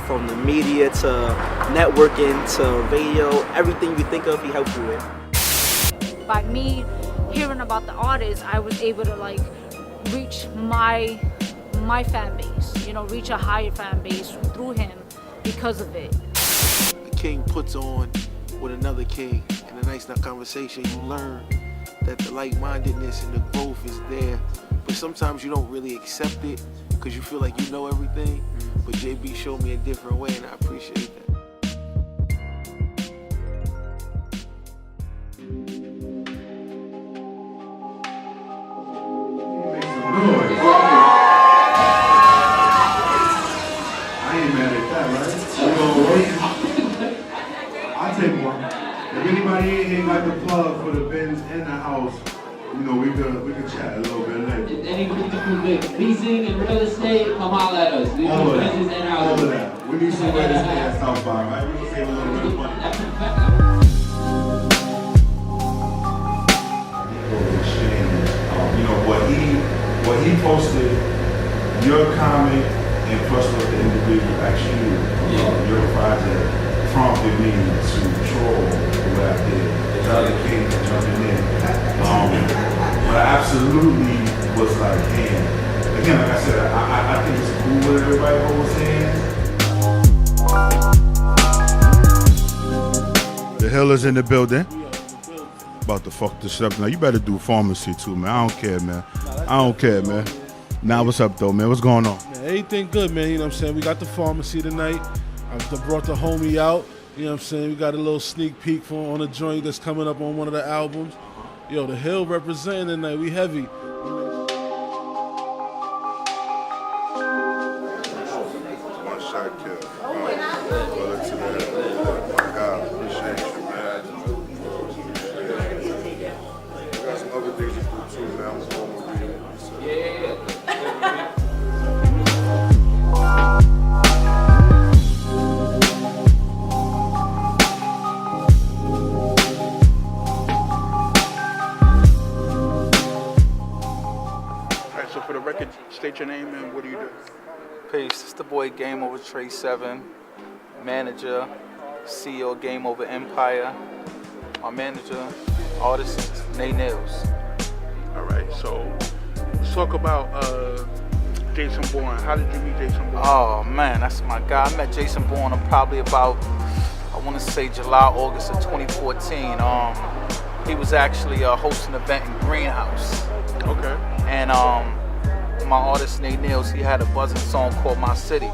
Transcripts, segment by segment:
from the media to networking to radio, everything you think of, he helps you with. By me hearing about the artist, I was able to like reach my fan base, you know, reach a higher fan base through him because of it. The king puts on with another king. In a nice conversation, you learn that the like-mindedness and the growth is there, but sometimes you don't really accept it because you feel like you know everything. But JB showed me a different way, and I appreciate that. I ain't mad at that, right? I'll take one. If anybody in here got the plug for the Benz in the house, you know, we could chat a little bit later. If any people with leasing and real estate, come holler at us. We do business in our all of that. We need somewhere to stay at South by, right? We can save a little bit of money. You know, what he posted, your comment, and plus what the individual actually, your project prompted me to troll what I did. The other king jumping in. But I absolutely was like, man, again, like I said, I think it's cool when everybody holds hands. The Hill is in the building. About to fuck this up now. You better do pharmacy too, man. I don't care, man. I don't care, man. Now, what's up, though, man? What's going on? Man, everything good, man. You know what I'm saying? We got the pharmacy tonight. I brought the homie out. You know what I'm saying? We got a little sneak peek on a joint that's coming up on one of the albums. Yo, the Hill representing tonight. We heavy. One shot kill. Brother to that. My God, appreciate you, man. We got some other things to do too, man. I'm going with you. So for the record, state your name and what do you do? Peace, it's the boy Game Over Trey 7, manager, CEO Game Over Empire, my manager, artist, Nate Nails. All right, so let's talk about Jason Bourne. How did you meet Jason Bourne? Oh man, that's my guy. I met Jason Bourne probably about, I want to say July, August of 2014. He was actually hosting an event in Greenhouse. Okay. And my artist Nate Nails, he had a buzzing song called My City.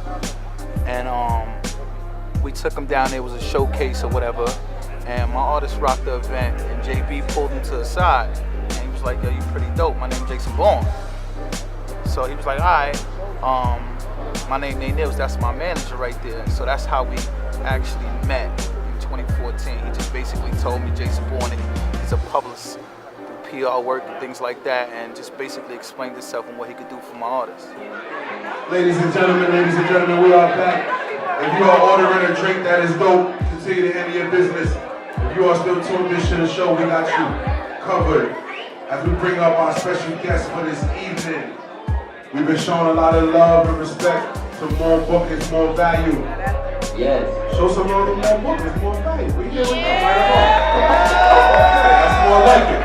And we took him down there, it was a showcase or whatever. And my artist rocked the event and JB pulled him to the side. And he was like, yo, you pretty dope, my name's Jason Bourne. So he was like, all right, my name Nate Nails, that's my manager right there. So that's how we actually met in 2014. He just basically told me Jason Bourne, he's a publicist, PR work and things like that, and just basically explained himself and what he could do for my artists. Ladies and gentlemen, we are back. If you are ordering a drink that is dope, continue to handle your business. If you are still tuned in to the show, we got you covered. As we bring up our special guest for this evening, we've been showing a lot of love and respect to more bookings, more value. Yes. Show some love to more bookings, more value. We here with them right along. That's more like it.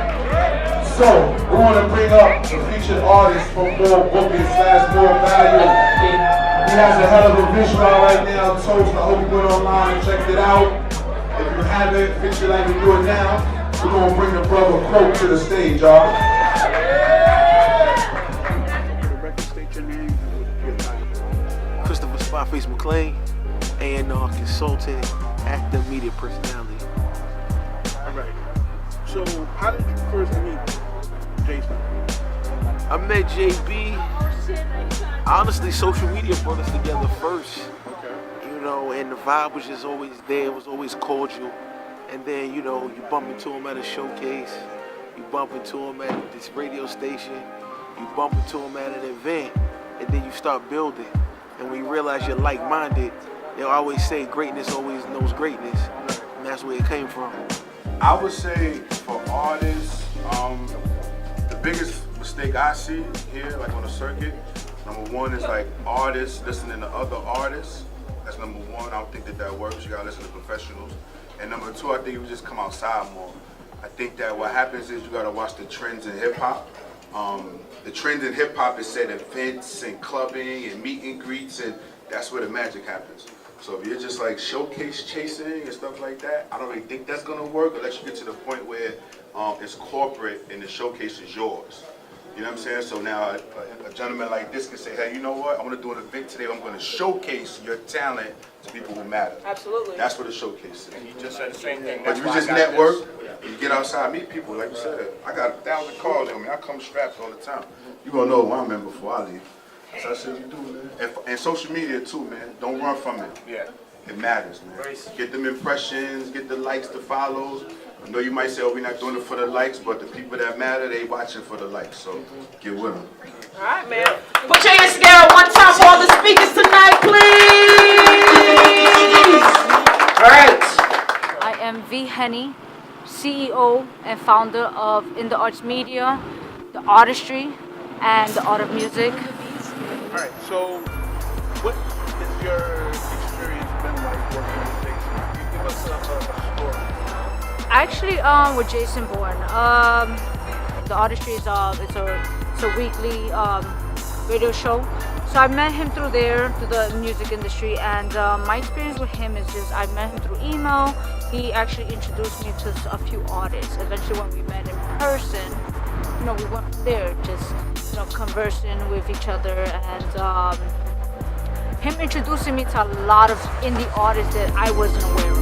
So, we want to bring up the featured artist for more bookings / more value. He has a hell of a visual right now, Toast. I hope you went online and checked it out. If you haven't, fix it like we do it now. We're going to bring the brother Croak to the stage, y'all. For the record, state your name and your title. Christopher Spotface McLean, A&R consultant, actor, media personality. All right. So how did you first meet Jason? I met JB. Honestly, social media brought us together first. Okay. You know, and the vibe was just always there. It was always cordial. And then, you know, you bump into him at a showcase. You bump into him at this radio station. You bump into him at an event. And then you start building. And when you realize you're like-minded, they always say greatness always knows greatness. And that's where it came from. I would say for artists, the biggest mistake I see here, like on the circuit, number one is like artists listening to other artists That's number one. I don't think that works. You gotta listen to professionals. And number two, I think you just come outside more. I think that what happens is you gotta watch the trends in hip hop. The trends in hip hop is set events and clubbing and meet and greets, and that's where the magic happens. So if you're just like showcase chasing and stuff like that, I don't really think that's gonna work unless you get to the point where it's corporate and the showcase is yours. You know what I'm saying? So now a gentleman like this can say, hey, you know what? I want to do an event today. I'm going to showcase your talent to people who matter. Absolutely. That's what a showcase is. And you just said the same thing. But That's you why just I got network, this. you get outside, meet people. Like you said, I got 1,000 calls on me. I come strapped all the time. You're going to know who I'm in before I leave. That's how shit you do, man. And social media too, man. Don't run from it. Yeah. It matters, man. Get them impressions, get the likes, the follows. I know you might say, oh, we're not doing it for the likes, but the people that matter, they watching for the likes. So get with them. All right, man. Put your hands together one time for all the speakers tonight, please. All right. I am V. Henny, CEO and founder of In the Arts Media, the Artistry, and the Art of Music. All right, so what is your experience been like working with Jason? Can you give us a story? Actually, with Jason Bourne, the Artistry is it's a weekly radio show. So I met him through the music industry, and my experience with him is just I met him through email. He actually introduced me to a few artists. Eventually, when we met in person, we went there just conversing with each other, and him introducing me to a lot of indie artists that I wasn't aware of.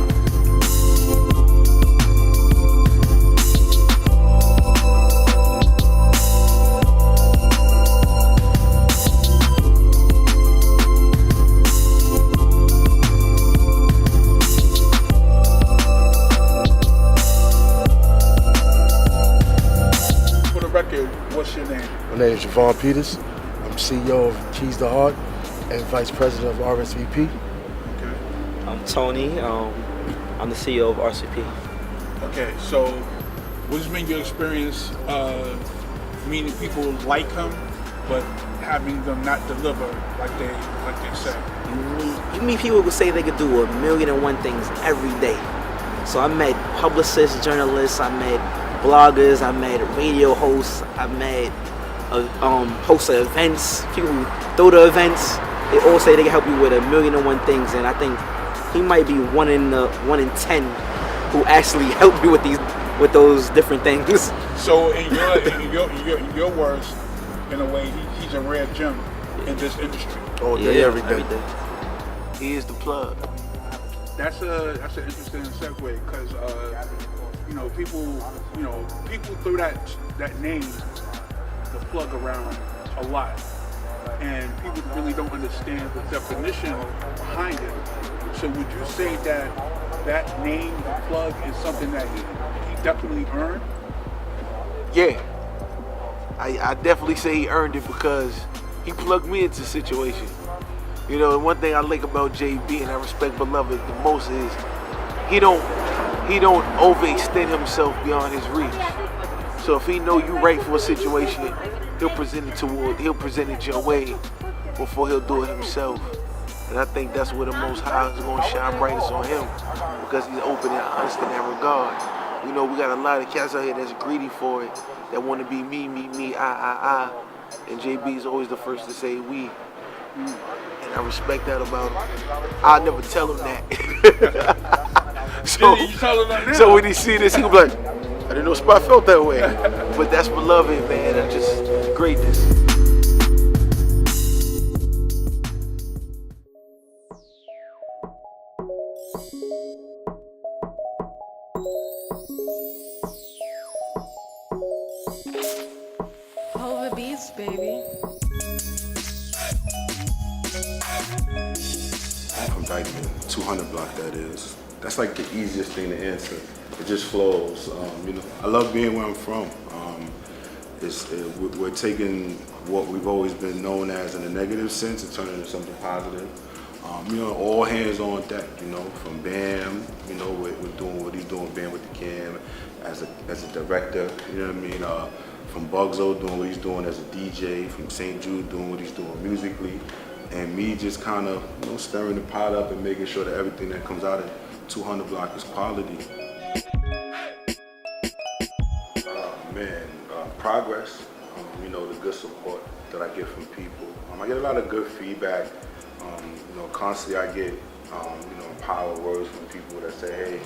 What's your name? My name is Javon Peters. I'm CEO of Keys to Heart and Vice President of RSVP. Okay. I'm Tony. I'm the CEO of RCP. Okay, so what has been your experience meeting people like him, but having them not deliver like they say? You meet people who say they could do 1,000,001 things every day. So I met publicists, journalists, I met bloggers, I met radio hosts, I met hosts of events, people who throw the events. They all say they can help you with 1,000,001 things, and I think he might be one in 10 who actually help you with those different things. So in your words, in a way, he's a rare gem in this industry. All day, every day. He is the plug. That's an interesting segue because people throw that name, the plug, around a lot, and people really don't understand the definition behind it. So would you say that name, the plug, is something that he definitely earned? Yeah. I definitely say he earned it because he plugged me into the situation. The one thing I like about JB and I respect Beloved the most is he don't overextend himself beyond his reach. So if he know you right for a situation, he'll present it your way before he'll do it himself. And I think that's where the Most High is going to shine brightest on him, because he's open and honest in that regard. We got a lot of cats out here that's greedy for it, that want to be me, I. And JB is always the first to say we. And I respect that about him. I'll never tell him that. So when he see this, he'll be like, I didn't know Spot felt that way. But that's Beloved, man. That's just greatness. Over beats, baby. From Dykeman, 200 block that is. That's like the easiest thing to answer. It just flows. I love being where I'm from. We're taking what we've always been known as in a negative sense and turning it into something positive. All hands on deck. From Bam, we're doing what he's doing, Bam with the cam, as a director. You know what I mean? From Bugzo doing what he's doing as a DJ. From St. Jude doing what he's doing musically. and me just kind of stirring the pot up and making sure that everything that comes out of 200 block is quality. Progress, the good support that I get from people. I get a lot of good feedback. Constantly I get, empowered words from people that say, hey,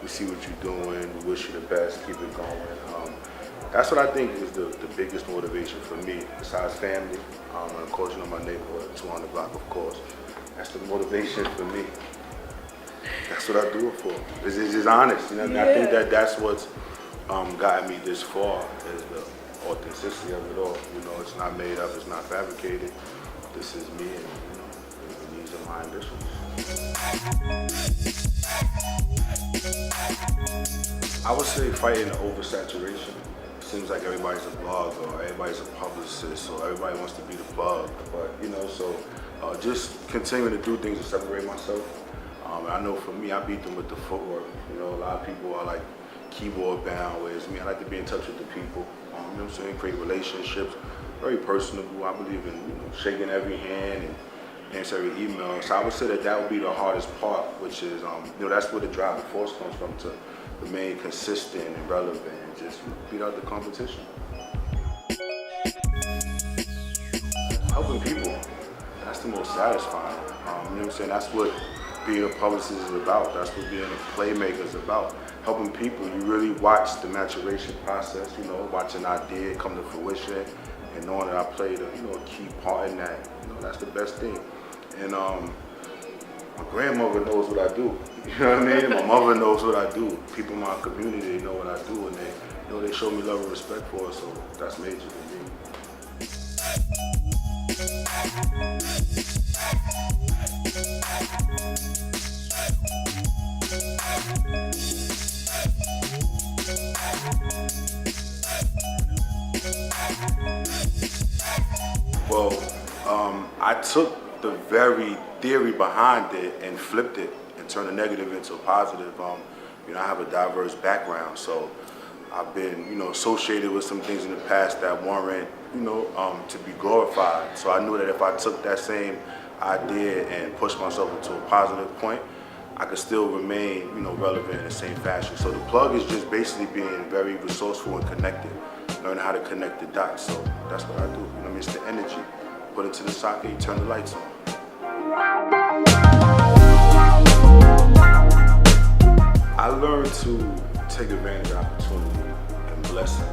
we see what you're doing, we wish you the best, keep it going. That's what I think is the biggest motivation for me, besides family, and of course, my neighborhood, 200 block, of course. That's the motivation for me. That's what I do it for. It's just honest, I think that's what's gotten me this far, is the authenticity of it all. It's not made up, it's not fabricated. This is me, and these are my ambitions. I would say fighting the oversaturation. It seems like everybody's a blogger, or everybody's a publicist, or everybody wants to be the plug. But so just continuing to do things to separate myself. I know for me, I beat them with the footwork. A lot of people are like keyboard bound, whereas me, I like to be in touch with the people. Create relationships, very personable. I believe in shaking every hand and answer every email. So I would say that would be the hardest part, which is that's where the driving force comes from, to remain consistent and relevant and just beat out the competition. Helping people, that's the most satisfying. That's what being a publicist is about. That's what being a playmaker is about. Helping people. You really watch the maturation process, watch an idea come to fruition, and knowing that I played a key part in that. That's the best thing. And my grandmother knows what I do. You know what I mean? My mother knows what I do. People in my community, they know what I do, and they show me love and respect for it. So that's major to me. Well, I took the very theory behind it and flipped it and turned a negative into a positive. I have a diverse background, so I've been, associated with some things in the past that weren't, to be glorified. So I knew that if I took that same idea and pushed myself into a positive point, I could still remain, relevant in the same fashion. So the plug is just basically being very resourceful and connected, learning how to connect the dots. So that's what I do. It's the energy. Put it to the socket, you turn the lights on. I learned to take advantage of opportunity and blessings.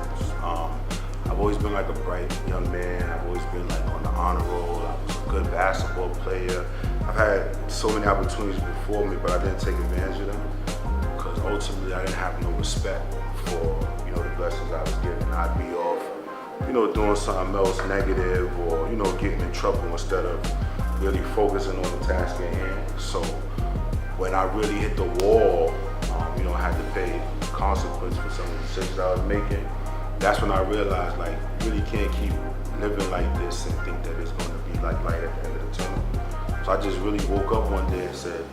I've always been like a bright young man. I've always been like on the honor roll. I was a good basketball player. I've had so many opportunities before me, but I didn't take advantage of them because ultimately I didn't have no respect for, the blessings I was given. I'd be off, doing something else negative or, getting in trouble instead of really focusing on the task at hand. So when I really hit the wall, I had to pay consequence for some of the decisions I was making. That's when I realized, you really can't keep living like this and think that it's going to be like light at the end of the tunnel. So I just really woke up one day and said,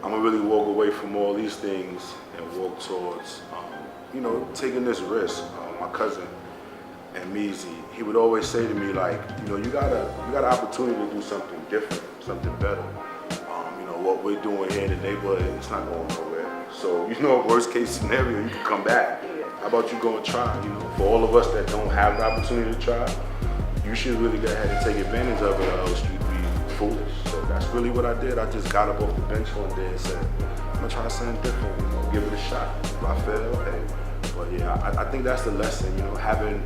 I'm going to really walk away from all these things and walk towards, taking this risk. My cousin, and Meezy, he would always say to me, you got an opportunity to do something different, something better. What we're doing here in the neighborhood, it's not going nowhere. So, worst case scenario, you can come back. How about you go and try? For all of us that don't have the opportunity to try, you should really go ahead and take advantage of it, or else you'd be foolish. So that's really what I did. I just got up off the bench one day and said, I'm gonna try something different, give it a shot. If I fail, hey. But yeah, I think that's the lesson, having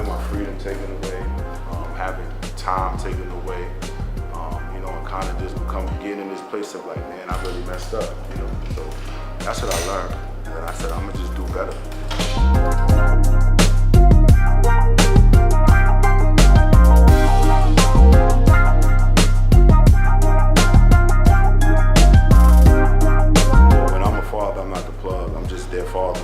my freedom taken away, having time taken away, and kind of just getting in this place of man, I really messed up, So that's what I learned. And I said, I'm gonna just do better. When I'm a father, I'm not the plug. I'm just their father.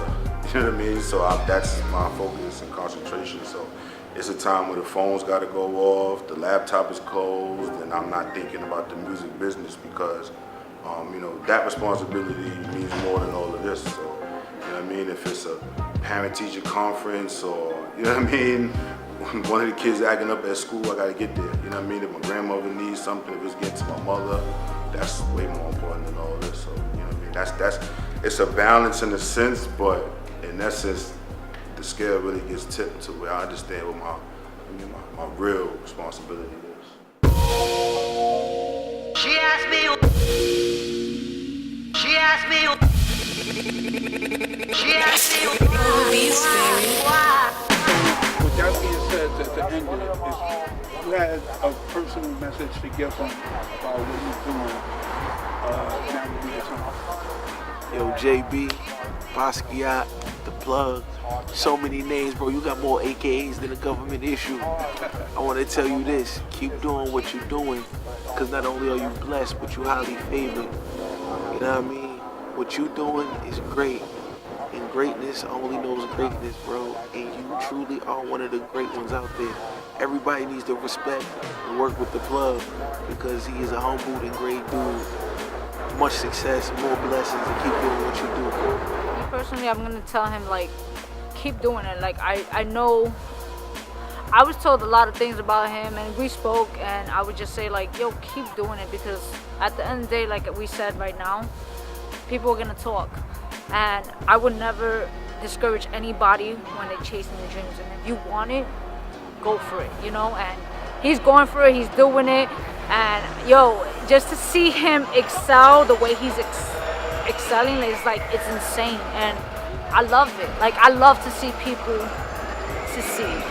You know what I mean? So that's my focus and concentration. So it's a time where the phone's got to go off, the laptop is closed, and I'm not thinking about the music business because, that responsibility means more than all of this. So, If it's a parent-teacher conference or, when one of the kids acting up at school, I gotta get there. You know what I mean? If my grandmother needs something, if it's getting to my mother, that's way more important than all this. So, you know what I mean? That's it's a balance in a sense, but in essence, the scale really gets tipped to where I understand what my real responsibility is. She asked me why. With that being said, to end it, if you had a personal message to give them about what you're doing, now would be the time. Yo, JB, Basquiat, The Plug, so many names, bro. You got more AKAs than a government issue. I want to tell you this, keep doing what you're doing, because not only are you blessed, but you're highly favored. You know what I mean? What you're doing is great, and greatness only knows greatness, bro, and you truly are one of the great ones out there. Everybody needs to respect and work with The Plug, because he is a humbled and great dude. Much success, more blessings, and keep doing what you do. Me personally, I'm gonna tell him, like, keep doing it. Like, I know I was told a lot of things about him, and we spoke, and I would just say, like, yo, keep doing it, because at the end of the day, like we said right now, people are gonna talk, and I would never discourage anybody when they're chasing their dreams. And if you want it, go for it, you know. And he's going for it, he's doing it, and yo, just to see him excel the way he's excelling is like, it's insane, and I love it. Like, I love to see people succeed,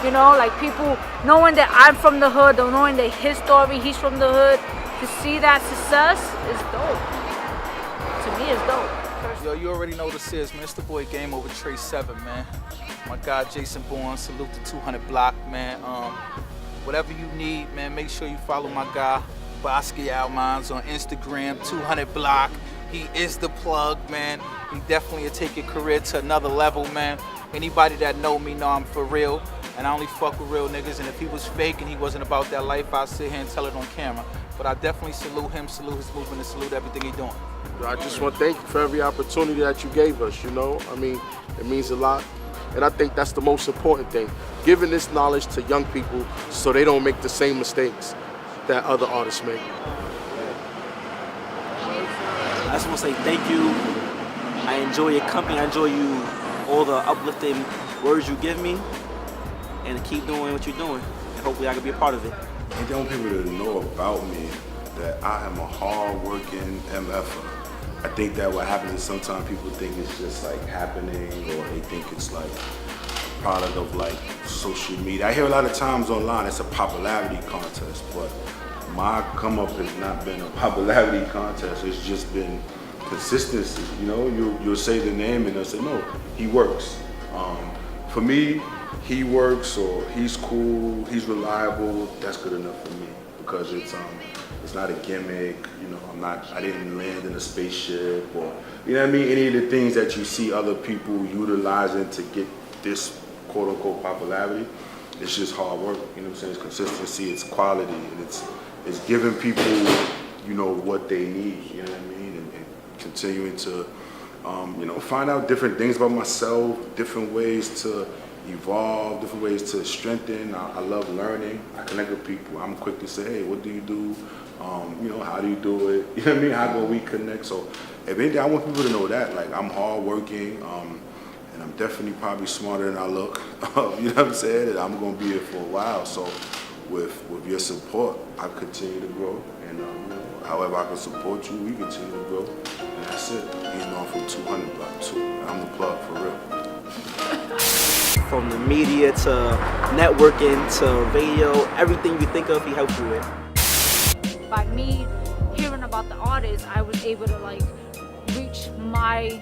you know, like people knowing that I'm from the hood, or knowing that his story, he's from the hood, to see that success is dope. To me, it's dope. Yo, you already know this is, man. It's the boy Game Over Trey 7, man. My guy Jason Bourne, salute to 200 Block, man. Whatever you need, man, make sure you follow my guy Basquiat Mines on Instagram, 200 Block. He is the plug, man. He definitely will take your career to another level, man. Anybody that know me know I'm for real, and I only fuck with real niggas. And if he was fake and he wasn't about that life, I'd sit here and tell it on camera. But I definitely salute him, salute his movement, and salute everything he's doing. I just want to thank you for every opportunity that you gave us, you know. I mean, it means a lot. And I think that's the most important thing, giving this knowledge to young people so they don't make the same mistakes that other artists make. I just want to say thank you. I enjoy your company. I enjoy you, all the uplifting words you give me, and keep doing what you're doing. And hopefully I can be a part of it. And I want people to know about me that I am a hard-working MFer. I think that what happens is sometimes people think it's just like happening, or they think it's like a product of like social media. I hear a lot of times online it's a popularity contest, but my come up has not been a popularity contest. It's just been consistency. You know, you'll say the name and they'll say, no, he works. For me, he works, or he's cool, he's reliable. That's good enough for me, because it's not a gimmick. You know, I didn't land in a spaceship, or, you know what I mean, any of the things that you see other people utilizing to get this quote unquote popularity. It's just hard work. You know what I'm saying? It's consistency, it's quality, and it's giving people, you know, what they need. You know what I mean? And continuing to, you know, find out different things about myself, different ways to evolve, different ways to strengthen. I love learning. I connect with people. I'm quick to say, hey, what do you do? You know, how do you do it? You know what I mean? How do we connect? So if anything, I want people to know that, like, I'm hardworking, and I'm definitely probably smarter than I look. You know what I'm saying? And I'm gonna be here for a while. So with your support, I continue to grow. And you know, however I can support you, we continue to grow. And that's it. He's known from 200 Block 2. I'm the plug for real. From the media to networking to radio, everything you think of, he helps you with. By me hearing about the artists, I was able to like reach my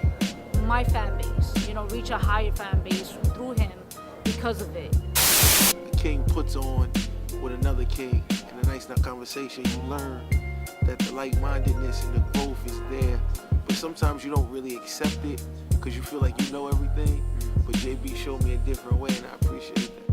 fan base, you know, reach a higher fan base through him because of it. The king puts on with another king. In a nice conversation, you learn that the like-mindedness and the growth is there. But sometimes you don't really accept it because you feel like you know everything. But JB showed me a different way, and I appreciate that.